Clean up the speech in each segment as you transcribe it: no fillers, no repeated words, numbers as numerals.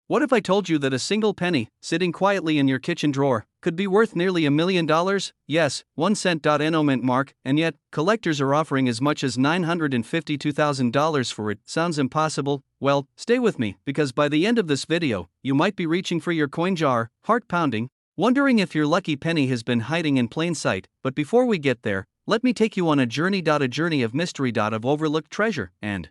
What if I told you that a single penny, sitting quietly in your kitchen drawer, could be worth nearly $1 million? Yes, 1 cent. No mint mark, and yet, collectors are offering as much as $952,000 for it. Sounds impossible? Well, stay with me, because by the end of this video, you might be reaching for your coin jar, heart pounding, wondering if your lucky penny has been hiding in plain sight. But before we get there, let me take you on a journey of mystery, of overlooked treasure, and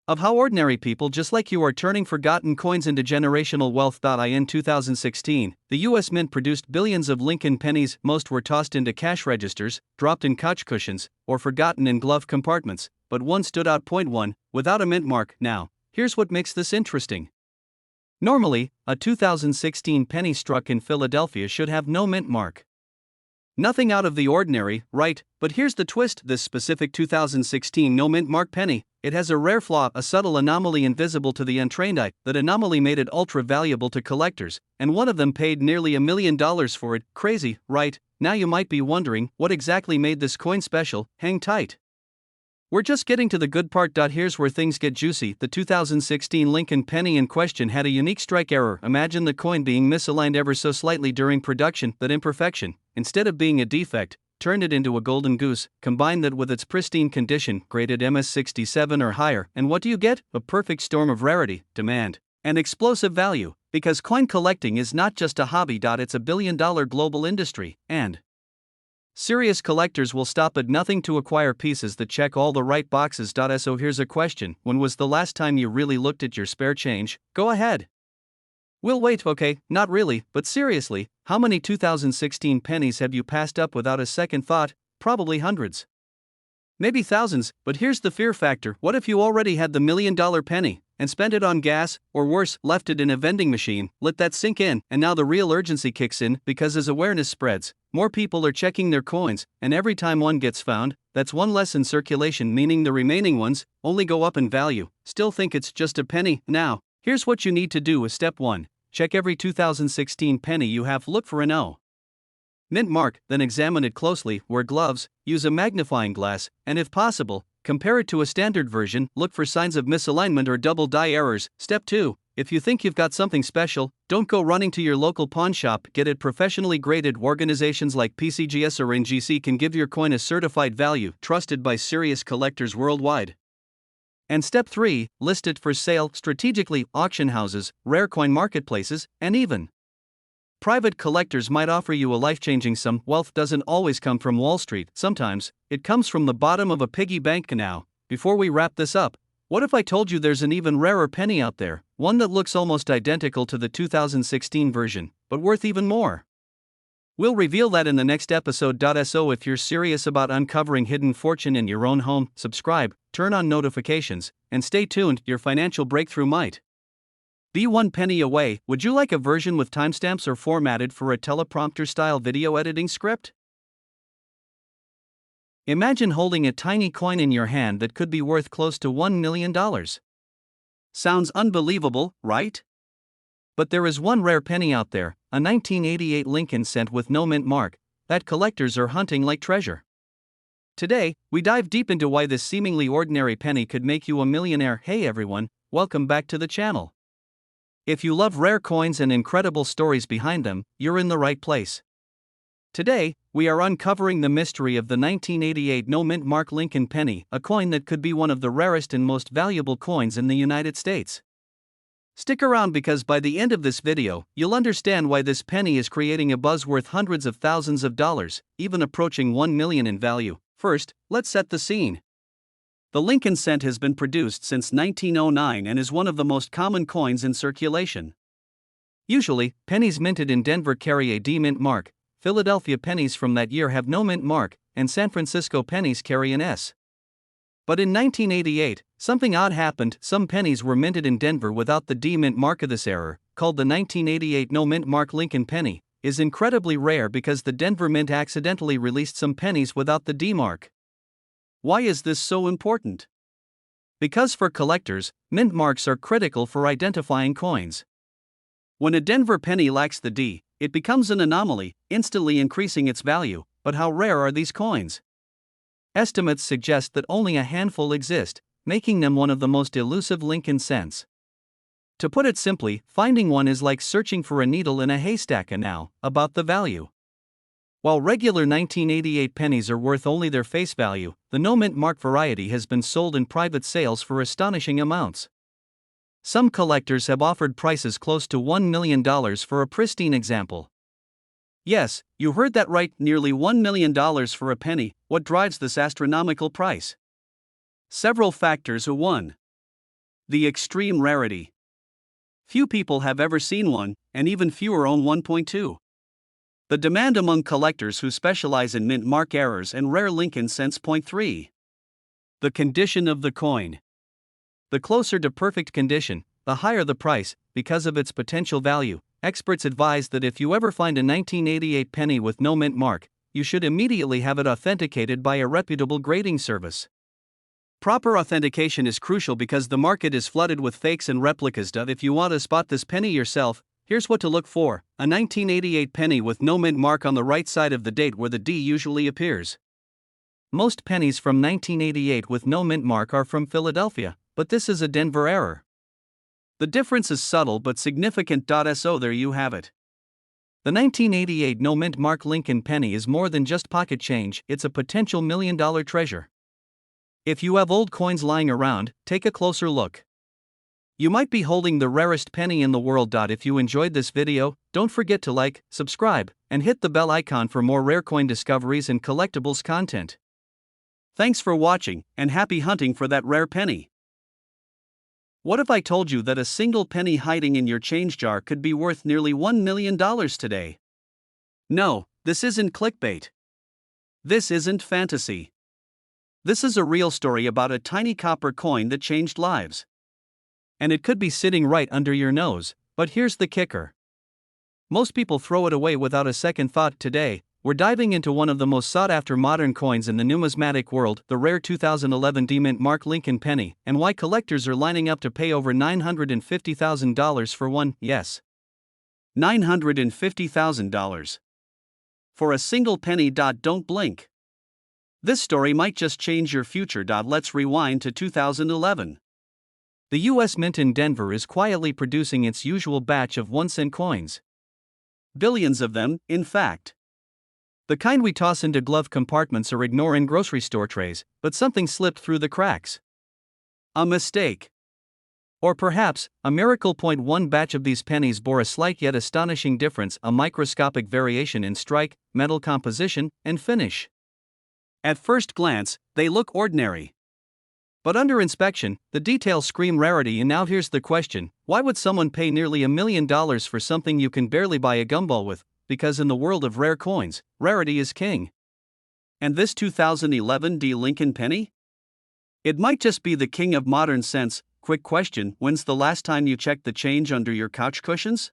of how ordinary people just like you are turning forgotten coins into generational wealth. In 2016, the U.S. Mint produced billions of Lincoln pennies. Most were tossed into cash registers, dropped in couch cushions, or forgotten in glove compartments, but one stood out. Point 1, without a mint mark. Now, here's what makes this interesting. Normally, a 2016 penny struck in Philadelphia should have no mint mark. Nothing out of the ordinary, right? But here's the twist: this specific 2016 no mint mark penny, it has a rare flaw, a subtle anomaly invisible to the untrained eye. That anomaly made it ultra valuable to collectors, and one of them paid nearly $1 million for it. Crazy, right? Now you might be wondering, what exactly made this coin special? Hang tight. We're just getting to the good part. Here's where things get juicy. The 2016 Lincoln penny in question had a unique strike error. Imagine the coin being misaligned ever so slightly during production. That imperfection, instead of being a defect, turned it into a golden goose. Combine that with its pristine condition, graded MS67 or higher, and what do you get? A perfect storm of rarity, demand, and explosive value. Because coin collecting is not just a hobby. It's a billion-dollar global industry, and serious collectors will stop at nothing to acquire pieces that check all the right boxes. So here's a question: when was the last time you really looked at your spare change? Go ahead. We'll wait. Okay, not really, but seriously, how many 2016 pennies have you passed up without a second thought? Probably hundreds. Maybe thousands, but here's the fear factor. What if you already had the $1 million penny, and spent it on gas, or worse, left it in a vending machine? Let that sink in, and now the real urgency kicks in, because as awareness spreads, more people are checking their coins, and every time one gets found, that's one less in circulation, meaning the remaining ones only go up in value. Still think it's just a penny? Now, here's what you need to do as step 1. Check every 2016 penny you have. Look for an O mint mark, then examine it closely. Wear gloves, use a magnifying glass, and if possible, compare it to a standard version. Look for signs of misalignment or double die errors. Step 2. If you think you've got something special, don't go running to your local pawn shop. Get it professionally graded. Organizations like PCGS or NGC can give your coin a certified value, trusted by serious collectors worldwide. And step 3, list it for sale strategically. Auction houses, rare coin marketplaces, and even private collectors might offer you a life-changing sum. Wealth doesn't always come from Wall Street. Sometimes, it comes from the bottom of a piggy bank. Now, before we wrap this up, what if I told you there's an even rarer penny out there, one that looks almost identical to the 2016 version, but worth even more? We'll reveal that in the next episode. So if you're serious about uncovering hidden fortune in your own home, subscribe, turn on notifications, and stay tuned. Your financial breakthrough might be 1 penny away. Would you like a version with timestamps or formatted for a teleprompter-style video editing script? Imagine holding a tiny coin in your hand that could be worth close to $1 million. Sounds unbelievable, right? But there is one rare penny out there, a 1988 Lincoln cent with no mint mark, that collectors are hunting like treasure. Today, we dive deep into why this seemingly ordinary penny could make you a millionaire. Hey everyone, welcome back to the channel. If you love rare coins and incredible stories behind them, you're in the right place. Today, we are uncovering the mystery of the 1988 no mint mark Lincoln penny, a coin that could be one of the rarest and most valuable coins in the United States. Stick around, because by the end of this video, you'll understand why this penny is creating a buzz worth hundreds of thousands of dollars, even approaching $1 million in value. First, let's set the scene. The Lincoln cent has been produced since 1909 and is one of the most common coins in circulation. Usually, pennies minted in Denver carry a D mint mark, Philadelphia pennies from that year have no mint mark, and San Francisco pennies carry an S. But in 1988, something odd happened. Some pennies were minted in Denver without the D mint mark. This error, called the 1988 no mint mark Lincoln penny, is incredibly rare because the Denver Mint accidentally released some pennies without the D mark. Why is this so important? Because for collectors, mint marks are critical for identifying coins. When a Denver penny lacks the D, it becomes an anomaly, instantly increasing its value. But how rare are these coins? Estimates suggest that only a handful exist, making them one of the most elusive Lincoln cents. To put it simply, finding one is like searching for a needle in a haystack. And now, about the value. While regular 1988 pennies are worth only their face value, the no mint mark variety has been sold in private sales for astonishing amounts. Some collectors have offered prices close to $1 million for a pristine example. Yes, you heard that right, nearly $1 million for a penny. What drives this astronomical price? Several factors. 1. The extreme rarity. Few people have ever seen one, and even fewer own 1.2. The demand among collectors who specialize in mint mark errors and rare Lincoln cents. 3. The condition of the coin. The closer to perfect condition, the higher the price, because of its potential value. Experts advise that if you ever find a 1988 penny with no mint mark, you should immediately have it authenticated by a reputable grading service. Proper authentication is crucial because the market is flooded with fakes and replicas. If you want to spot this penny yourself, here's what to look for: a 1988 penny with no mint mark on the right side of the date where the D usually appears. Most pennies from 1988 with no mint mark are from Philadelphia, but this is a Denver error. The difference is subtle but significant. So there you have it. The 1988 no mint mark Lincoln penny is more than just pocket change, it's a potential $1 million treasure. If you have old coins lying around, take a closer look. You might be holding the rarest penny in the world. If you enjoyed this video, don't forget to like, subscribe, and hit the bell icon for more rare coin discoveries and collectibles content. Thanks for watching, and happy hunting for that rare penny. What if I told you that a single penny hiding in your change jar could be worth nearly $1 million today? No, this isn't clickbait. This isn't fantasy. This is a real story about a tiny copper coin that changed lives. And it could be sitting right under your nose, but here's the kicker. Most people throw it away without a second thought. Today, we're diving into one of the most sought-after modern coins in the numismatic world, the rare 2011 D mint mark Lincoln penny, and why collectors are lining up to pay over $950,000 for one. Yes, $950,000 for a single penny. Don't blink. This story might just change your future. Let's rewind to 2011. The U.S. Mint in Denver is quietly producing its usual batch of 1-cent coins. Billions of them, in fact. The kind we toss into glove compartments or ignore in grocery store trays, but something slipped through the cracks. A mistake. Or perhaps, a miracle. One batch of these pennies bore a slight yet astonishing difference, a microscopic variation in strike, metal composition, and finish. At first glance, they look ordinary. But under inspection, the details scream rarity. And now here's the question: why would someone pay nearly $1 million for something you can barely buy a gumball with? Because in the world of rare coins, rarity is king. And this 2011 D Lincoln penny? It might just be the king of modern cents. Quick question: when's the last time you checked the change under your couch cushions?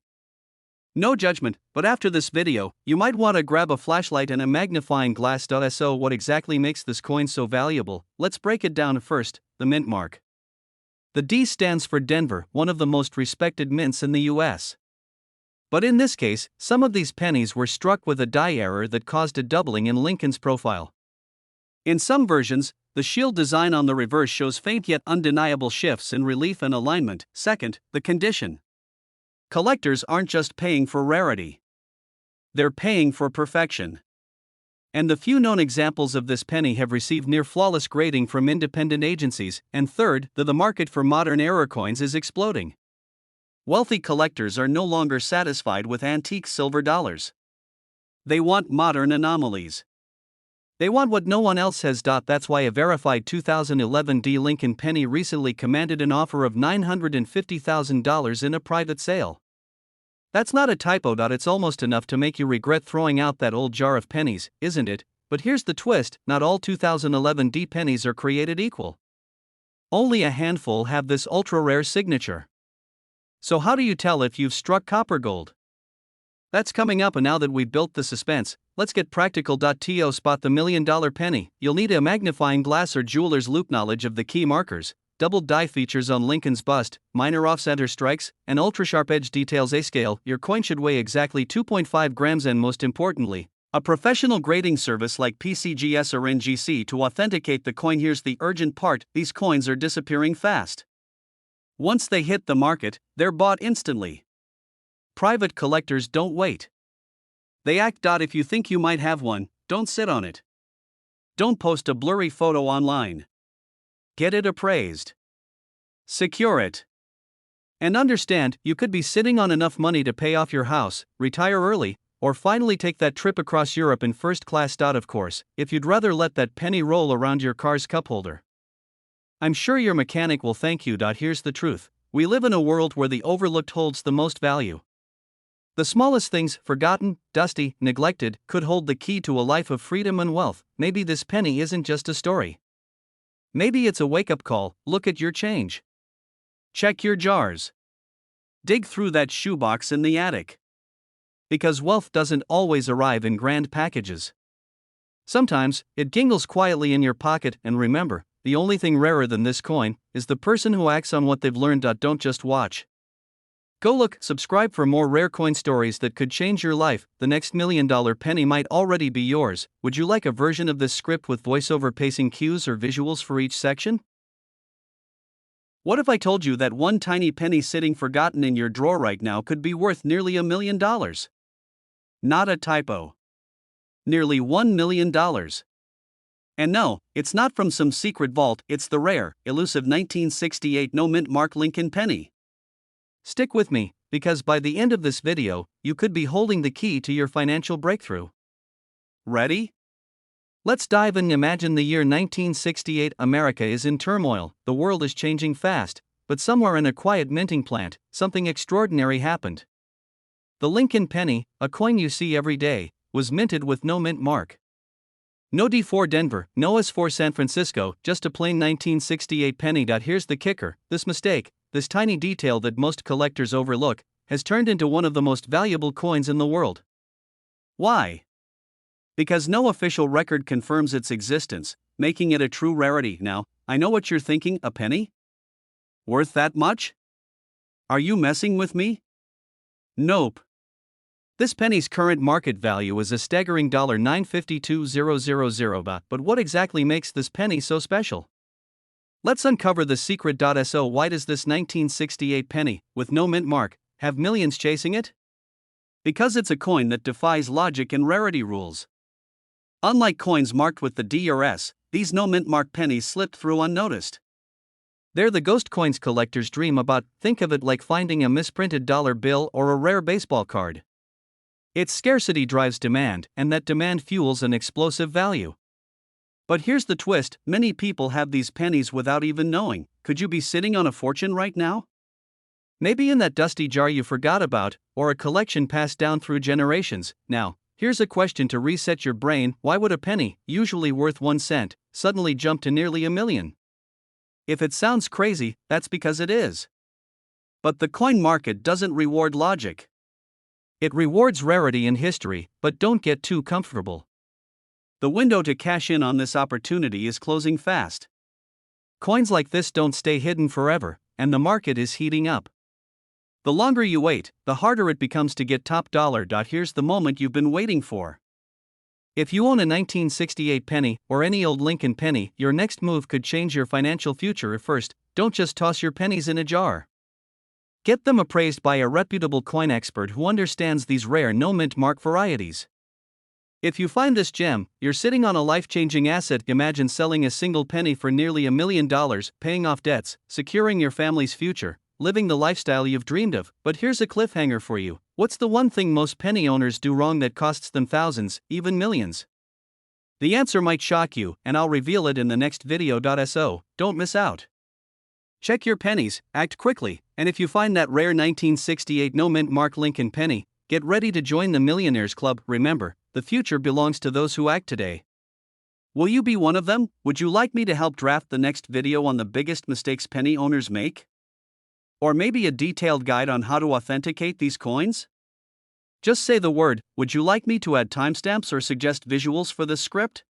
No judgment, but after this video, you might want to grab a flashlight and a magnifying glass. So what exactly makes this coin so valuable? Let's break it down. First, the mint mark. The D stands for Denver, one of the most respected mints in the US. But in this case, some of these pennies were struck with a die error that caused a doubling in Lincoln's profile. In some versions, the shield design on the reverse shows faint yet undeniable shifts in relief and alignment. Second, the condition. Collectors aren't just paying for rarity. They're paying for perfection. And the few known examples of this penny have received near flawless grading from independent agencies. And third, the market for modern error coins is exploding. Wealthy collectors are no longer satisfied with antique silver dollars. They want modern anomalies. They want what no one else has. That's why a verified 2011 D Lincoln penny recently commanded an offer of $950,000 in a private sale. That's not a typo. It's almost enough to make you regret throwing out that old jar of pennies, isn't it? But here's the twist: not all 2011 D pennies are created equal. Only a handful have this ultra-rare signature. So how do you tell if you've struck copper gold? That's coming up, and now that we've built the suspense, let's get practical. To spot the $1 million penny, you'll need a magnifying glass or jeweler's loupe. Knowledge of the key markers, doubled die features on Lincoln's bust, minor off-center strikes, and ultra-sharp edge details. A scale. Your coin should weigh exactly 2.5 grams, and most importantly, a professional grading service like PCGS or NGC to authenticate the coin. Here's the urgent part: these coins are disappearing fast. Once they hit the market, they're bought instantly. Private collectors don't wait. They act. If you think you might have one, don't sit on it. Don't post a blurry photo online. Get it appraised. Secure it. And understand, you could be sitting on enough money to pay off your house, retire early, or finally take that trip across Europe in first class. Of course, if you'd rather let that penny roll around your car's cup holder. I'm sure your mechanic will thank you. Here's the truth: we live in a world where the overlooked holds the most value. The smallest things, forgotten, dusty, neglected, could hold the key to a life of freedom and wealth. Maybe this penny isn't just a story. Maybe it's a wake-up call. Look at your change. Check your jars. Dig through that shoebox in the attic. Because wealth doesn't always arrive in grand packages. Sometimes, it jingles quietly in your pocket. And remember, the only thing rarer than this coin is the person who acts on what they've learned. Don't just watch. Go look, subscribe for more rare coin stories that could change your life. The next $1 million penny might already be yours. Would you like a version of this script with voiceover pacing cues or visuals for each section? What if I told you that one tiny penny sitting forgotten in your drawer right now could be worth nearly $1 million? Not a typo. Nearly $1 million. And no, it's not from some secret vault. It's the rare, elusive 1968 no-mint mark Lincoln penny. Stick with me, because by the end of this video, you could be holding the key to your financial breakthrough. Ready? Let's dive in. Imagine the year 1968. America is in turmoil, the world is changing fast, but somewhere in a quiet minting plant, something extraordinary happened. The Lincoln penny, a coin you see every day, was minted with no mint mark. No D for Denver, no S for San Francisco, just a plain 1968 penny. Here's the kicker: this mistake, this tiny detail that most collectors overlook, has turned into one of the most valuable coins in the world. Why? Because no official record confirms its existence, making it a true rarity. Now, I know what you're thinking: a penny? Worth that much? Are you messing with me? Nope. This penny's current market value is a staggering $952,000. But what exactly makes this penny so special? Let's uncover the secret. So why does this 1968 penny, with no mint mark, have millions chasing it? Because it's a coin that defies logic and rarity rules. Unlike coins marked with the D or S, these no mint mark pennies slipped through unnoticed. They're the ghost coins collectors dream about. Think of it like finding a misprinted dollar bill or a rare baseball card. Its scarcity drives demand, and that demand fuels an explosive value. But here's the twist: many people have these pennies without even knowing. Could you be sitting on a fortune right now? Maybe in that dusty jar you forgot about, or a collection passed down through generations. Now, here's a question to reset your brain: why would a penny, usually worth 1 cent, suddenly jump to nearly $1 million? If it sounds crazy, that's because it is. But the coin market doesn't reward logic. It rewards rarity and history. But don't get too comfortable. The window to cash in on this opportunity is closing fast. Coins like this don't stay hidden forever, and the market is heating up. The longer you wait, the harder it becomes to get top dollar. Here's the moment you've been waiting for. If you own a 1968 penny, or any old Lincoln penny, your next move could change your financial future. First, don't just toss your pennies in a jar. Get them appraised by a reputable coin expert who understands these rare no-mint mark varieties. If you find this gem, you're sitting on a life-changing asset. Imagine selling a single penny for nearly $1 million, paying off debts, securing your family's future, living the lifestyle you've dreamed of. But here's a cliffhanger for you: what's the one thing most penny owners do wrong that costs them thousands, even millions? The answer might shock you, and I'll reveal it in the next video. So, don't miss out. Check your pennies, act quickly, and if you find that rare 1968 no-mint mark Lincoln penny, get ready to join the Millionaires Club. Remember, the future belongs to those who act today. Will you be one of them? Would you like me to help draft the next video on the biggest mistakes penny owners make? Or maybe a detailed guide on how to authenticate these coins? Just say the word. Would you like me to add timestamps or suggest visuals for this script?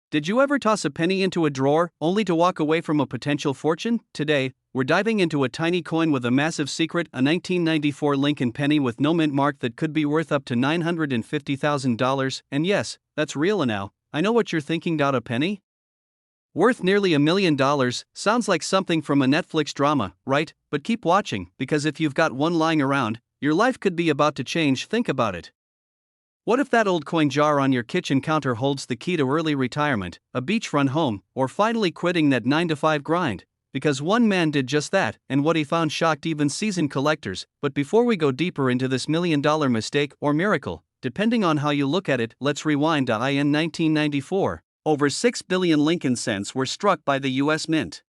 Did you ever toss a penny into a drawer, only to walk away from a potential fortune? Today, we're diving into a tiny coin with a massive secret, a 1994 Lincoln penny with no mint mark that could be worth up to $950,000. And yes, that's real. Now, I know what you're thinking. A penny? Worth nearly $1 million, sounds like something from a Netflix drama, right? But keep watching, because if you've got one lying around, your life could be about to change. Think about it. What if that old coin jar on your kitchen counter holds the key to early retirement, a beachfront home, or finally quitting that 9-to-5 grind? Because one man did just that, and what he found shocked even seasoned collectors. But before we go deeper into this $1 million mistake or miracle, depending on how you look at it, let's rewind to in 1994. Over 6 billion Lincoln cents were struck by the US Mint.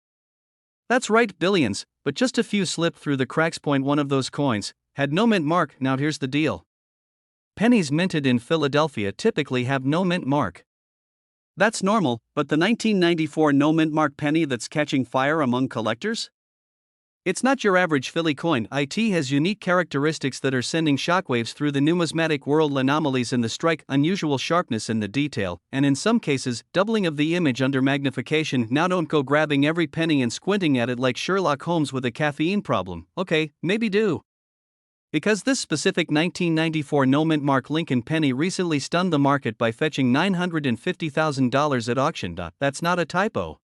That's right, billions, but just a few slipped through the cracks. One of those coins had no mint mark. Now here's the deal. Pennies minted in Philadelphia typically have no mint mark. That's normal, but the 1994 no mint mark penny that's catching fire among collectors? It's not your average Philly coin. It has unique characteristics that are sending shockwaves through the numismatic world. Anomalies in the strike, unusual sharpness in the detail, and in some cases, doubling of the image under magnification. Now don't go grabbing every penny and squinting at it like Sherlock Holmes with a caffeine problem. Okay, maybe do. Because this specific 1994 no mint mark Lincoln penny recently stunned the market by fetching $950,000 at auction. That's not a typo.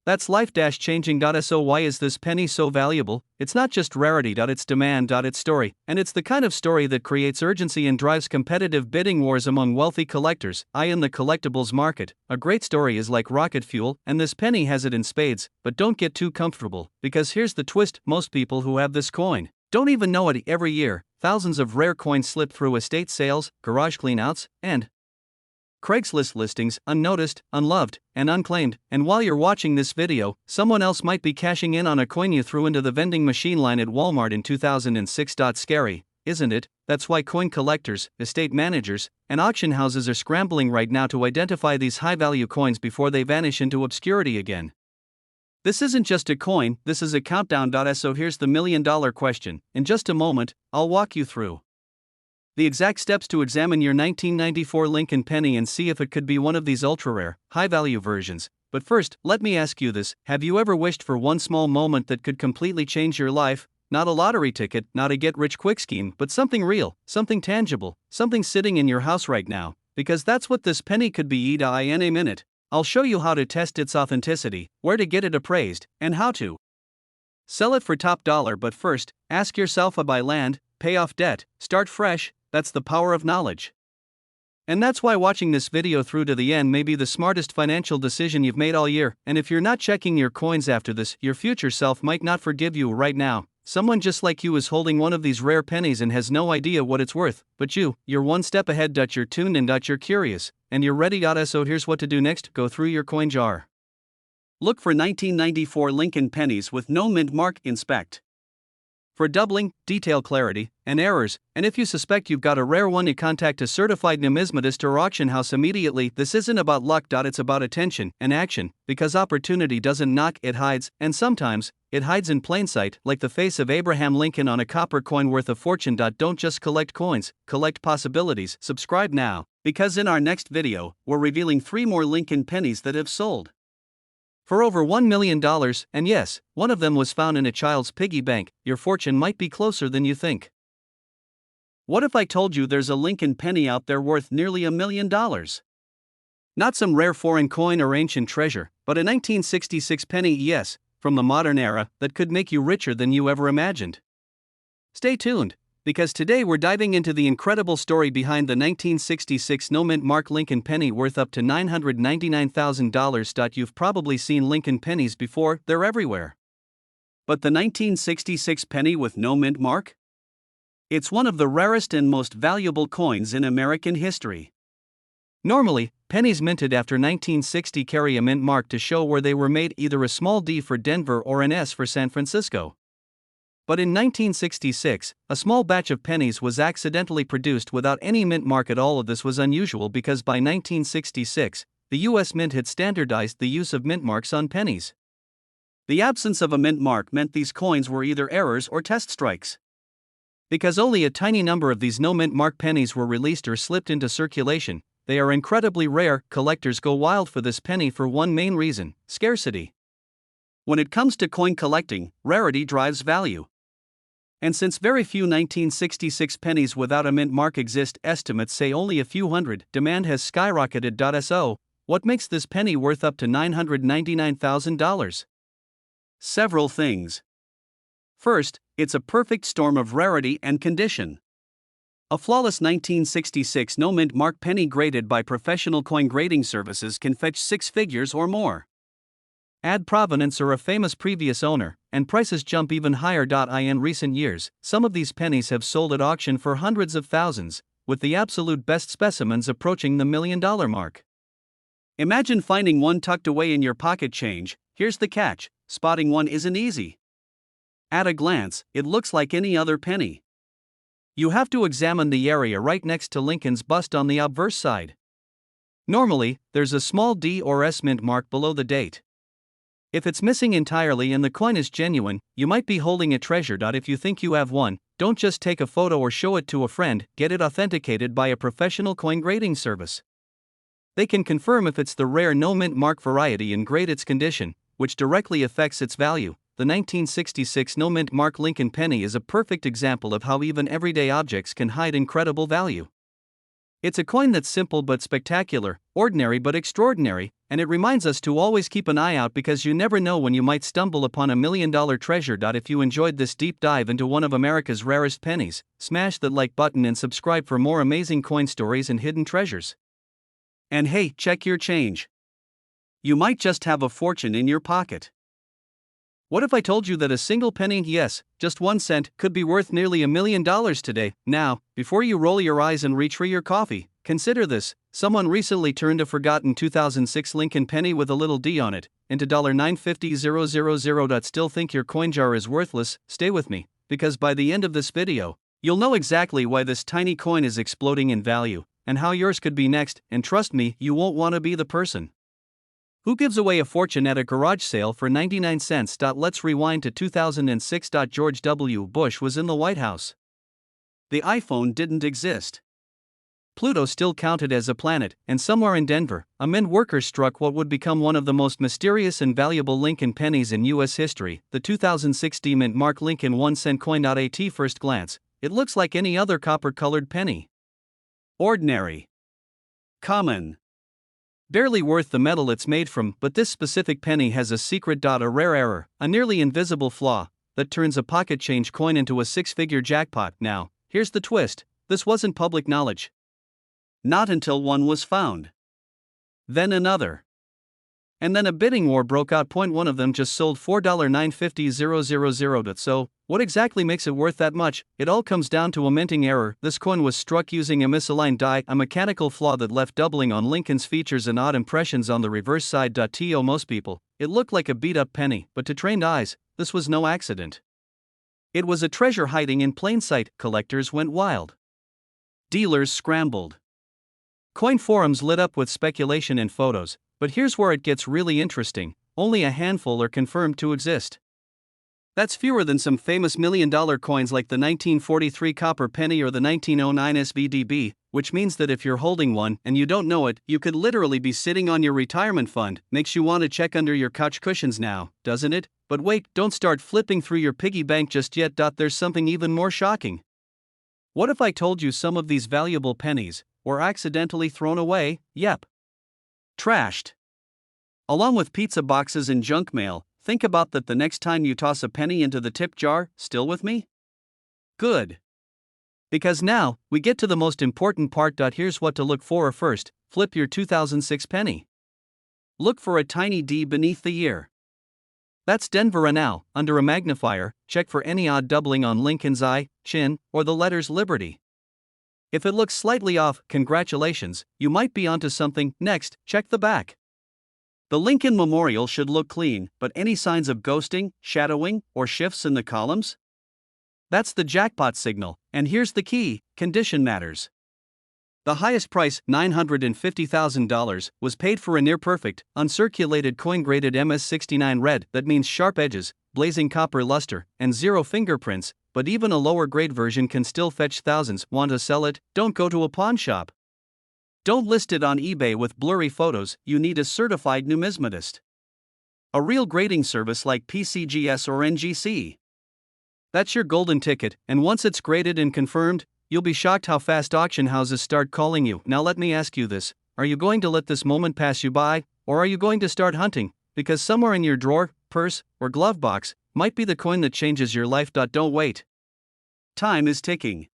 That's life-changing. So why is this penny so valuable? It's not just rarity. It's demand. It's story, and it's the kind of story that creates urgency and drives competitive bidding wars among wealthy collectors. In the collectibles market, a great story is like rocket fuel, and this penny has it in spades. But don't get too comfortable, because here's the twist: most people who have this coin don't even know it. Every year, thousands of rare coins slip through estate sales, garage cleanouts, and Craigslist listings, unnoticed, unloved, and unclaimed. And while you're watching this video, someone else might be cashing in on a coin you threw into the vending machine line at Walmart in 2006. Scary, isn't it? That's why coin collectors, estate managers, and auction houses are scrambling right now to identify these high-value coins before they vanish into obscurity again. This isn't just a coin, this is a countdown. So here's the $1 million question. In just a moment, I'll walk you through the exact steps to examine your 1994 Lincoln penny and see if it could be one of these ultra-rare, high-value versions. But first, let me ask you this: have you ever wished for one small moment that could completely change your life? Not a lottery ticket, not a get-rich-quick scheme, but something real, something tangible, something sitting in your house right now. Because that's what this penny could be. In a minute, I'll show you how to test its authenticity, where to get it appraised, and how to sell it for top dollar. But first, ask yourself: buy land, pay off debt, start fresh. That's the power of knowledge. And that's why watching this video through to the end may be the smartest financial decision you've made all year. And if you're not checking your coins after this, your future self might not forgive you. Right now, someone just like you is holding one of these rare pennies and has no idea what it's worth. But you're one step ahead. You're tuned in. You're curious, and you're ready. So here's what to do next: go through your coin jar. Look for 1994 Lincoln pennies with no mint mark. Inspect for doubling, detail clarity, and errors. And if you suspect you've got a rare one, you contact a certified numismatist or auction house immediately. This isn't about luck. It's about attention and action, because opportunity doesn't knock, it hides, and sometimes it hides in plain sight, like the face of Abraham Lincoln on a copper coin worth a fortune. Don't just collect coins, collect possibilities. Subscribe now, because in our next video, we're revealing 3 more Lincoln pennies that have sold for over $1 million, and yes, one of them was found in a child's piggy bank. Your fortune might be closer than you think. What if I told you there's a Lincoln penny out there worth nearly $1 million? Not some rare foreign coin or ancient treasure, but a 1966 penny, yes, from the modern era, that could make you richer than you ever imagined. Stay tuned, because today we're diving into the incredible story behind the 1966 no mint mark Lincoln penny worth up to $999,000. You've probably seen Lincoln pennies before, they're everywhere. But the 1966 penny with no mint mark? It's one of the rarest and most valuable coins in American history. Normally, pennies minted after 1960 carry a mint mark to show where they were made, either a small D for Denver or an S for San Francisco. But in 1966, a small batch of pennies was accidentally produced without any mint mark at all. This was unusual because by 1966, the US Mint had standardized the use of mint marks on pennies. The absence of a mint mark meant these coins were either errors or test strikes. Because only a tiny number of these no mint mark pennies were released or slipped into circulation, they are incredibly rare. Collectors go wild for this penny for one main reason: scarcity. When it comes to coin collecting, rarity drives value. And since very few 1966 pennies without a mint mark exist, estimates say only a few hundred, demand has skyrocketed. So, What makes this penny worth up to $999,000? Several things. First, it's a perfect storm of rarity and condition. A flawless 1966 no-mint mark penny graded by professional coin grading services can fetch six figures or more. Add provenance or a famous previous owner, and prices jump even higher. In recent years, some of these pennies have sold at auction for hundreds of thousands, with the absolute best specimens approaching the $1 million mark. Imagine finding one tucked away in your pocket change. Here's the catch: spotting one isn't easy. At a glance, it looks like any other penny. You have to examine the area right next to Lincoln's bust on the obverse side. Normally, there's a small D or S mint mark below the date. If it's missing entirely and the coin is genuine, you might be holding a treasure. If you think you have one, don't just take a photo or show it to a friend, get it authenticated by a professional coin grading service. They can confirm if it's the rare no-mint mark variety and grade its condition, which directly affects its value. The 1966 no-mint mark Lincoln penny is a perfect example of how even everyday objects can hide incredible value. It's a coin that's simple but spectacular, ordinary but extraordinary, and it reminds us to always keep an eye out because you never know when you might stumble upon $1 million treasure. If you enjoyed this deep dive into one of America's rarest pennies, smash that like button and subscribe for more amazing coin stories and hidden treasures. And hey, check your change. You might just have a fortune in your pocket. What if I told you that a single penny, yes, just 1 cent, could be worth nearly $1 million today? Now, before you roll your eyes and reach for your coffee, consider this. Someone recently turned a forgotten 2006 Lincoln penny with a little D on it into $950,000. Still think your coin jar is worthless? Stay with me, because by the end of this video, you'll know exactly why this tiny coin is exploding in value, and how yours could be next, and trust me, you won't want to be the person who gives away a fortune at a garage sale for 99 cents. Let's rewind to 2006. George W. Bush was in the White House. The iPhone didn't exist. Pluto still counted as a planet, and somewhere in Denver, a mint worker struck what would become one of the most mysterious and valuable Lincoln pennies in U.S. history, the 2006 D-mint mark Lincoln 1 cent coin. At first glance, it looks like any other copper-colored penny. Ordinary. Common. Barely worth the metal it's made from, but this specific penny has a secret. A rare error, a nearly invisible flaw, that turns a pocket change coin into a six-figure jackpot. Now, here's the twist: this wasn't public knowledge. Not until one was found. Then another. And then a bidding war broke out. One of them just sold for $950,000. So, what exactly makes it worth that much? It all comes down to a minting error. This coin was struck using a misaligned die, a mechanical flaw that left doubling on Lincoln's features and odd impressions on the reverse side. To most people, it looked like a beat-up penny, but to trained eyes, this was no accident. It was a treasure hiding in plain sight. Collectors went wild. Dealers scrambled. Coin forums lit up with speculation and photos, but here's where it gets really interesting: only a handful are confirmed to exist. That's fewer than some famous $1 million coins like the 1943 copper penny or the 1909 SVDB, which means that if you're holding one and you don't know it, you could literally be sitting on your retirement fund. Makes you want to check under your couch cushions now, doesn't it? But wait, don't start flipping through your piggy bank just yet. There's something even more shocking. What if I told you some of these valuable pennies were accidentally thrown away? Yep. Trashed. Along with pizza boxes and junk mail. Think about that the next time you toss a penny into the tip jar. Still with me? Good. Because now, we get to the most important part. Here's what to look for. First, flip your 2006 penny. Look for a tiny D beneath the year. That's Denver. And now, under a magnifier, check for any odd doubling on Lincoln's eye, chin, or the letters Liberty. If it looks slightly off, congratulations, you might be onto something. Next, check the back. The Lincoln Memorial should look clean, but any signs of ghosting, shadowing, or shifts in the columns? That's the jackpot signal, and here's the key: condition matters. The highest price, $950,000, was paid for a near-perfect, uncirculated coin graded MS69 red. That means sharp edges, blazing copper luster, and zero fingerprints, but even a lower-grade version can still fetch thousands. Want to sell it? Don't go to a pawn shop. Don't list it on eBay with blurry photos. You need a certified numismatist. A real grading service like PCGS or NGC. That's your golden ticket, and once it's graded and confirmed, you'll be shocked how fast auction houses start calling you. Now let me ask you this: Are you going to let this moment pass you by, or are you going to start hunting? Because somewhere in your drawer, purse, or glove box might be the coin that changes your life. Don't wait. Time is ticking.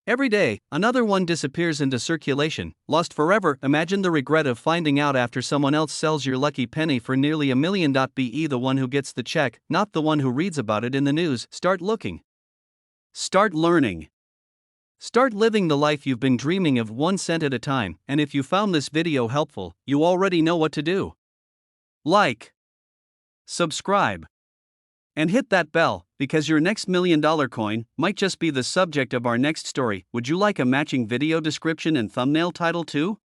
Every day, another one disappears into circulation, lost forever. Imagine the regret of finding out after someone else sells your lucky penny for nearly $1 million. Be the one who gets the check, not the one who reads about it in the news. Start looking. Start learning. Start living the life you've been dreaming of, 1 cent at a time. And if you found this video helpful, you already know what to do. Like, subscribe, and hit that bell, because your next $1 million coin might just be the subject of our next story. Would you like a matching video description and thumbnail title too?